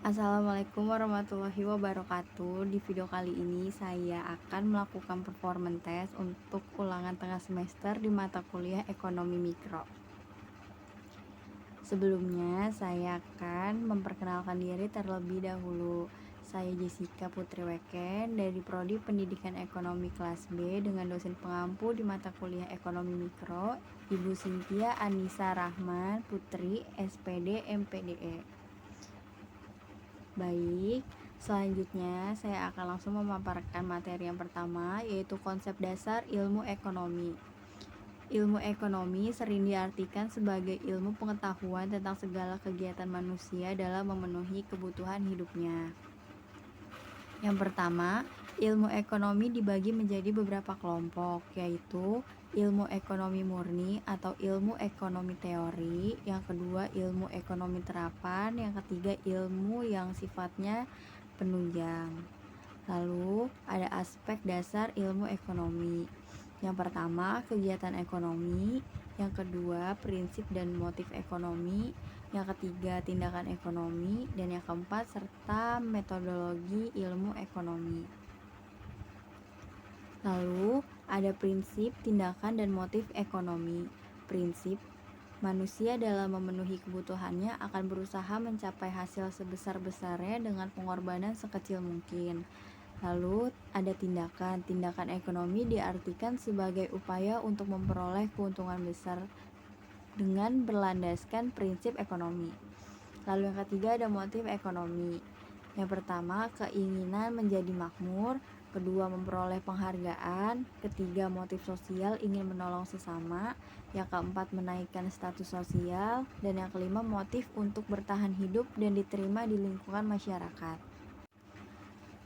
Assalamualaikum warahmatullahi wabarakatuh. Di video kali ini saya akan melakukan performance test untuk ulangan tengah semester di mata kuliah Ekonomi Mikro. Sebelumnya saya akan memperkenalkan diri terlebih dahulu. Saya Jessica Putri Weken dari Prodi Pendidikan Ekonomi kelas B dengan dosen pengampu di mata kuliah Ekonomi Mikro, Ibu Cynthia Anissa Rahman Putri, SPD MPDE. Baik, selanjutnya saya akan langsung memaparkan materi yang pertama, yaitu konsep dasar ilmu ekonomi. Ilmu ekonomi sering diartikan sebagai ilmu pengetahuan tentang segala kegiatan manusia dalam memenuhi kebutuhan hidupnya. Yang pertama, ilmu ekonomi dibagi menjadi beberapa kelompok, yaitu ilmu ekonomi murni atau ilmu ekonomi teori, yang kedua ilmu ekonomi terapan, yang ketiga ilmu yang sifatnya penunjang. Lalu ada aspek dasar ilmu ekonomi. Yang pertama, kegiatan ekonomi, yang kedua prinsip dan motif ekonomi, yang ketiga tindakan ekonomi, dan yang keempat serta metodologi ilmu ekonomi. Lalu ada prinsip, tindakan, dan motif ekonomi. Prinsip, manusia dalam memenuhi kebutuhannya akan berusaha mencapai hasil sebesar-besarnya dengan pengorbanan sekecil mungkin. Lalu ada tindakan. Tindakan ekonomi diartikan sebagai upaya untuk memperoleh keuntungan besar dengan berlandaskan prinsip ekonomi. Lalu yang ketiga ada motif ekonomi. Yang pertama, keinginan menjadi makmur. Kedua, memperoleh penghargaan. Ketiga, motif sosial, ingin menolong sesama. Yang keempat, menaikkan status sosial. Dan yang kelima, motif untuk bertahan hidup dan diterima di lingkungan masyarakat.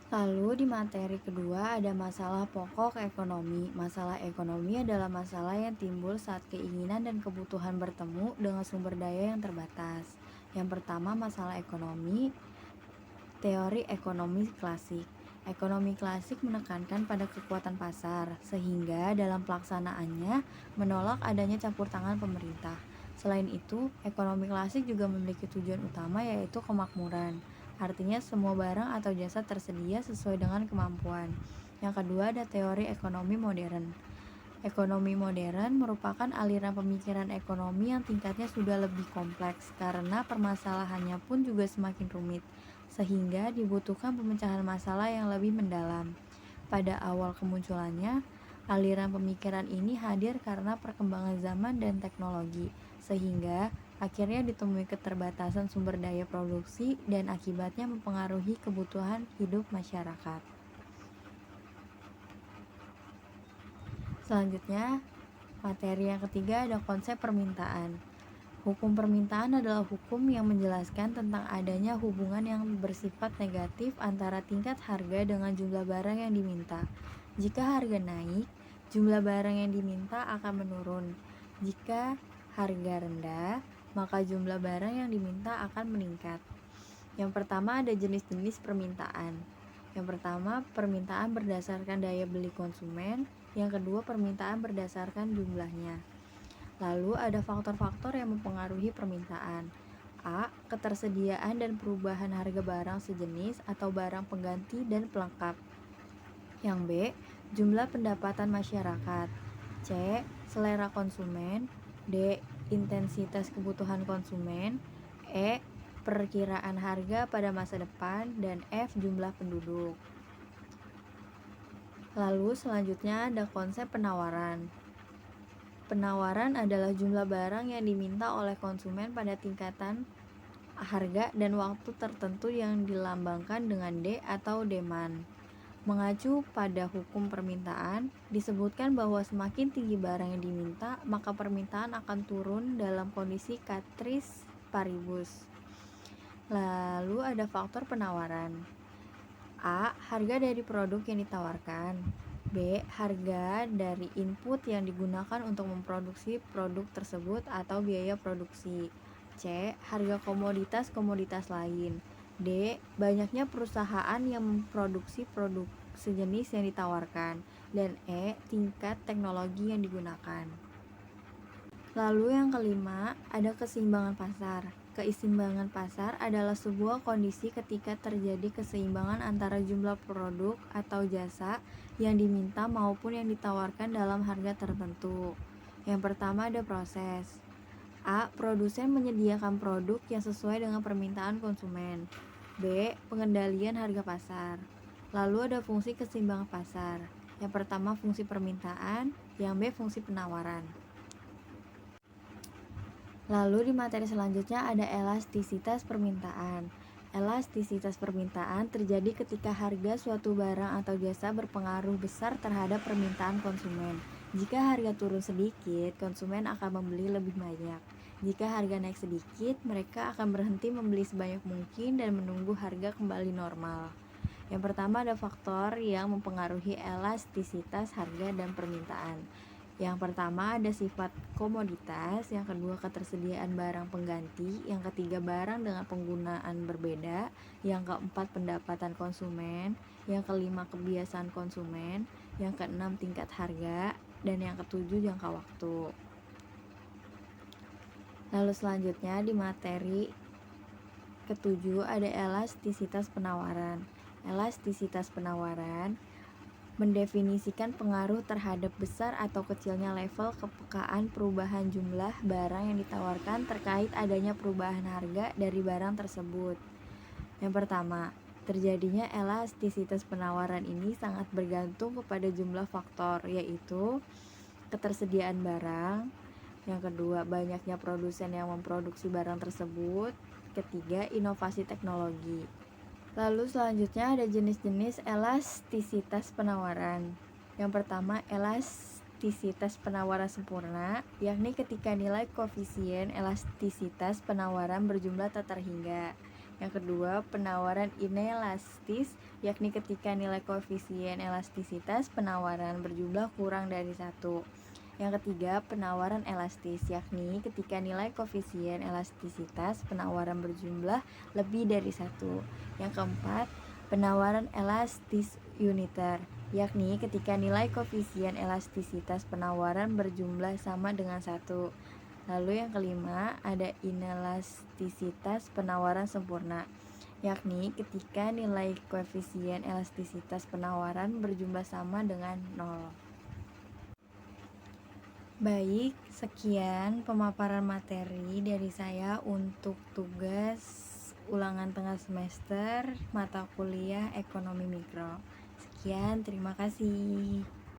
Lalu di materi kedua ada masalah pokok ekonomi. Masalah ekonomi adalah masalah yang timbul saat keinginan dan kebutuhan bertemu dengan sumber daya yang terbatas. Yang pertama, masalah ekonomi. Teori ekonomi klasik. Ekonomi klasik menekankan pada kekuatan pasar, sehingga dalam pelaksanaannya menolak adanya campur tangan pemerintah. Selain itu, ekonomi klasik juga memiliki tujuan utama, yaitu kemakmuran. Artinya semua barang atau jasa tersedia sesuai dengan kemampuan. Yang kedua ada teori ekonomi modern. Ekonomi modern merupakan aliran pemikiran ekonomi yang tingkatnya sudah lebih kompleks karena permasalahannya pun juga semakin rumit, sehingga dibutuhkan pemecahan masalah yang lebih mendalam. Pada awal kemunculannya, aliran pemikiran ini hadir karena perkembangan zaman dan teknologi, sehingga akhirnya ditemui keterbatasan sumber daya produksi dan akibatnya mempengaruhi kebutuhan hidup masyarakat. Selanjutnya, materi yang ketiga ada konsep permintaan. Hukum permintaan adalah hukum yang menjelaskan tentang adanya hubungan yang bersifat negatif antara tingkat harga dengan jumlah barang yang diminta. Jika harga naik, jumlah barang yang diminta akan menurun. Jika harga rendah, maka jumlah barang yang diminta akan meningkat. Yang pertama ada jenis-jenis permintaan. Yang pertama, permintaan berdasarkan daya beli konsumen. Yang kedua, permintaan berdasarkan jumlahnya. Lalu ada faktor-faktor yang mempengaruhi permintaan. A. Ketersediaan dan perubahan harga barang sejenis atau barang pengganti dan pelengkap. Yang B. Jumlah pendapatan masyarakat. C. Selera konsumen. D. Intensitas kebutuhan konsumen. E. Perkiraan harga pada masa depan. Dan F. Jumlah penduduk. Lalu selanjutnya ada konsep penawaran. Penawaran adalah jumlah barang yang diminta oleh konsumen pada tingkatan harga dan waktu tertentu yang dilambangkan dengan D atau demand. Mengacu pada hukum permintaan, disebutkan bahwa semakin tinggi barang yang diminta, maka permintaan akan turun dalam kondisi ceteris paribus. Lalu ada faktor penawaran. A. Harga dari produk yang ditawarkan. B. Harga dari input yang digunakan untuk memproduksi produk tersebut atau biaya produksi. C. Harga komoditas-komoditas lain. D. Banyaknya perusahaan yang memproduksi produk sejenis yang ditawarkan. Dan E. Tingkat teknologi yang digunakan. Lalu yang kelima, ada keseimbangan pasar. Keseimbangan pasar adalah sebuah kondisi ketika terjadi keseimbangan antara jumlah produk atau jasa yang diminta maupun yang ditawarkan dalam harga tertentu. Yang pertama ada proses. A. Produsen menyediakan produk yang sesuai dengan permintaan konsumen. B. Pengendalian harga pasar. Lalu ada fungsi keseimbangan pasar. Yang pertama fungsi permintaan, yang B fungsi penawaran. Lalu di materi selanjutnya ada elastisitas permintaan. Elastisitas permintaan terjadi ketika harga suatu barang atau jasa berpengaruh besar terhadap permintaan konsumen. Jika harga turun sedikit, konsumen akan membeli lebih banyak. Jika harga naik sedikit, mereka akan berhenti membeli sebanyak mungkin dan menunggu harga kembali normal. Yang pertama ada faktor yang mempengaruhi elastisitas harga dan permintaan. Yang pertama ada sifat komoditas, yang kedua ketersediaan barang pengganti, yang ketiga barang dengan penggunaan berbeda, yang keempat pendapatan konsumen, yang kelima kebiasaan konsumen, yang keenam tingkat harga, dan yang ketujuh jangka waktu. Lalu selanjutnya di materi ketujuh ada elastisitas penawaran. Elastisitas penawaran mendefinisikan pengaruh terhadap besar atau kecilnya level kepekaan perubahan jumlah barang yang ditawarkan terkait adanya perubahan harga dari barang tersebut. Yang pertama, terjadinya elastisitas penawaran ini sangat bergantung kepada jumlah faktor, yaitu ketersediaan barang, yang kedua, banyaknya produsen yang memproduksi barang tersebut, ketiga, inovasi teknologi. Lalu selanjutnya ada jenis-jenis elastisitas penawaran. Yang pertama, elastisitas penawaran sempurna, yakni ketika nilai koefisien elastisitas penawaran berjumlah tak terhingga. Yang kedua, penawaran inelastis, yakni ketika nilai koefisien elastisitas penawaran berjumlah kurang dari 1. Yang ketiga, penawaran elastis, yakni ketika nilai koefisien elastisitas penawaran berjumlah lebih dari 1. Yang keempat, penawaran elastis uniter, yakni ketika nilai koefisien elastisitas penawaran berjumlah sama dengan 1. Lalu yang kelima, ada inelastisitas penawaran sempurna, yakni ketika nilai koefisien elastisitas penawaran berjumlah sama dengan 0. Baik, sekian pemaparan materi dari saya untuk tugas ulangan tengah semester mata kuliah Ekonomi Mikro. Sekian, terima kasih.